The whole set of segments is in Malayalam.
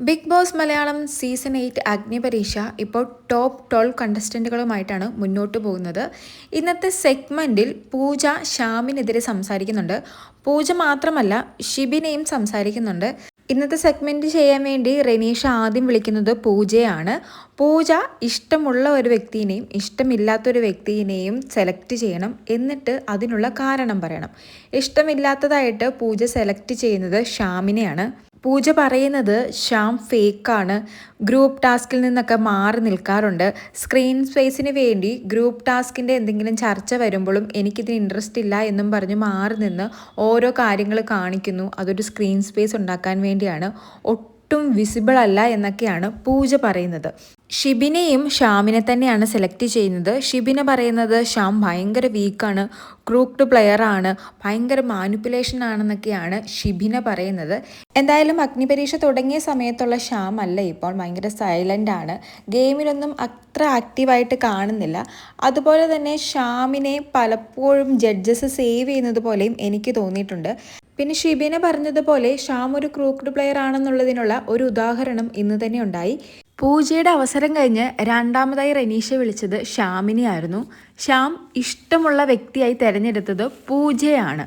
ബിഗ് ബോസ് മലയാളം സീസൺ 8 അഗ്നിപരീക്ഷ ഇപ്പോൾ ടോപ്പ് 12 കണ്ടസ്റ്റൻറ്റുകളുമായിട്ടാണ് മുന്നോട്ട് പോകുന്നത്. ഇന്നത്തെ സെഗ്മെൻറ്റിൽ പൂജ ശ്യാമിനെതിരെ സംസാരിക്കുന്നുണ്ട്. പൂജ മാത്രമല്ല, ഷിബിനെയും സംസാരിക്കുന്നുണ്ട്. ഇന്നത്തെ സെഗ്മെൻറ്റ് ചെയ്യാൻ വേണ്ടി റെനീഷ ആദ്യം വിളിക്കുന്നത് പൂജയാണ്. പൂജ ഇഷ്ടമുള്ള ഒരു വ്യക്തിയെയും ഇഷ്ടമില്ലാത്തൊരു വ്യക്തിയെയും സെലക്ട് ചെയ്യണം, എന്നിട്ട് അതിനുള്ള കാരണം പറയണം. ഇഷ്ടമില്ലാത്തതായിട്ട് പൂജ സെലക്ട് ചെയ്യുന്നത് ശ്യാമിനെയാണ്. പൂജ പറയുന്നത് ശ്യാം ഫേക്കാണ്, ഗ്രൂപ്പ് ടാസ്കിൽ നിന്നൊക്കെ മാറി നിൽക്കാറുണ്ട്, സ്ക്രീൻ സ്പേസിന് വേണ്ടി ഗ്രൂപ്പ് ടാസ്കിൻ്റെ എന്തെങ്കിലും ചർച്ച വരുമ്പോഴും എനിക്കിതിന് ഇൻട്രസ്റ്റ് ഇല്ല എന്നും പറഞ്ഞ് മാറി നിന്ന് ഓരോ കാര്യങ്ങൾ കാണിക്കുന്നു. അതൊരു സ്ക്രീൻ സ്പേസ് ഉണ്ടാക്കാൻ വേണ്ടിയാണ്, ഒട്ടും വിസിബിൾ അല്ല എന്നൊക്കെയാണ് പൂജ പറയുന്നത്. ഷിബിനെയും ശ്യാമിനെ തന്നെയാണ് സെലക്ട് ചെയ്യുന്നത്. ഷിബിനെ പറയുന്നത് ശ്യാം ഭയങ്കര വീക്കാണ്, ക്രൂക്ഡ് പ്ലെയറാണ്, ഭയങ്കര മാനിപ്പുലേഷൻ ആണെന്നൊക്കെയാണ് ഷിബിനെ പറയുന്നത്. എന്തായാലും അഗ്നിപരീക്ഷ തുടങ്ങിയ സമയത്തുള്ള ശ്യാം അല്ല ഇപ്പോൾ, ഭയങ്കര സൈലൻ്റ് ആണ്, ഗെയിമിലൊന്നും അത്ര ആക്റ്റീവായിട്ട് കാണുന്നില്ല. അതുപോലെ തന്നെ ശ്യാമിനെ പലപ്പോഴും ജഡ്ജസ് സേവ് ചെയ്യുന്നത് പോലെയും എനിക്ക് തോന്നിയിട്ടുണ്ട്. പിന്നെ ഷിബിനെ പറഞ്ഞതുപോലെ ശ്യാം ഒരു ക്രൂക്ഡ് പ്ലെയർ ആണെന്നുള്ളതിനുള്ള ഒരു ഉദാഹരണം ഇന്ന് തന്നെ ഉണ്ടായി. പൂജയുടെ അവസരം കഴിഞ്ഞ് രണ്ടാമതായി റെനീഷ വിളിച്ചത് ശ്യാമിനെയായിരുന്നു. ശ്യാം ഇഷ്ടമുള്ള വ്യക്തിയായി തിരഞ്ഞെടുത്തത് പൂജയാണ്.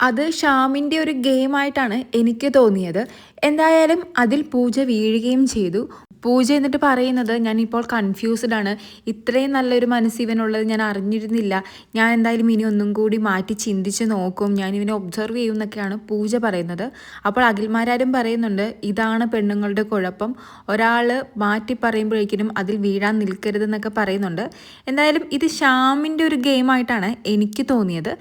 അത് ശ്യാമിൻ്റെ ഒരു ഗെയിമായിട്ടാണ് എനിക്ക് തോന്നിയത്. എന്തായാലും അതിൽ പൂജ വീഴുകയും ചെയ്തു. പൂജ എന്നിട്ട് പറയുന്നത്, ഞാനിപ്പോൾ കൺഫ്യൂസ്ഡ് ആണ്, ഇത്രയും നല്ലൊരു മനസ്സ് ഇവനുള്ളത് ഞാൻ അറിഞ്ഞിരുന്നില്ല, ഞാൻ എന്തായാലും ഇനി ഒന്നും കൂടി മാറ്റി ചിന്തിച്ച് നോക്കും, ഞാൻ ഇവനെ ഒബ്സർവ് ചെയ്യും എന്നൊക്കെയാണ് പൂജ പറയുന്നത്. അപ്പോൾ അഖിൽമാരാരും പറയുന്നുണ്ട്, ഇതാണ് പെണ്ണുങ്ങളുടെ കുഴപ്പം, ഒരാൾ മാറ്റി പറയുമ്പോഴേക്കും അതിൽ വീഴാൻ നിൽക്കരുതെന്നൊക്കെ പറയുന്നുണ്ട്. എന്തായാലും ഇത് ശ്യാമിൻ്റെ ഒരു ഗെയിമായിട്ടാണ് എനിക്ക് തോന്നിയത്.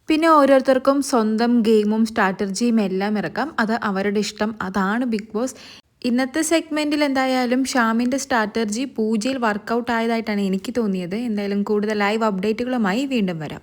പിന്നെ ഓരോരുത്തർക്കും സ്വന്തം ഗെയിമും സ്ട്രാറ്റജിയും എല്ലാം ഇറക്കാം, അത് അവരുടെ ഇഷ്ടം, അതാണ് ബിഗ് ബോസ്. ഇന്നത്തെ സെഗ്മെൻറ്റിൽ എന്തായാലും ശ്യാമിൻ്റെ സ്ട്രാറ്റജി പൂജയിൽ വർക്കൗട്ട് ആയതായിട്ടാണ് എനിക്ക് തോന്നിയത്. എന്തായാലും കൂടുതൽ ലൈവ് അപ്ഡേറ്റുകളുമായി വീണ്ടും വരാം.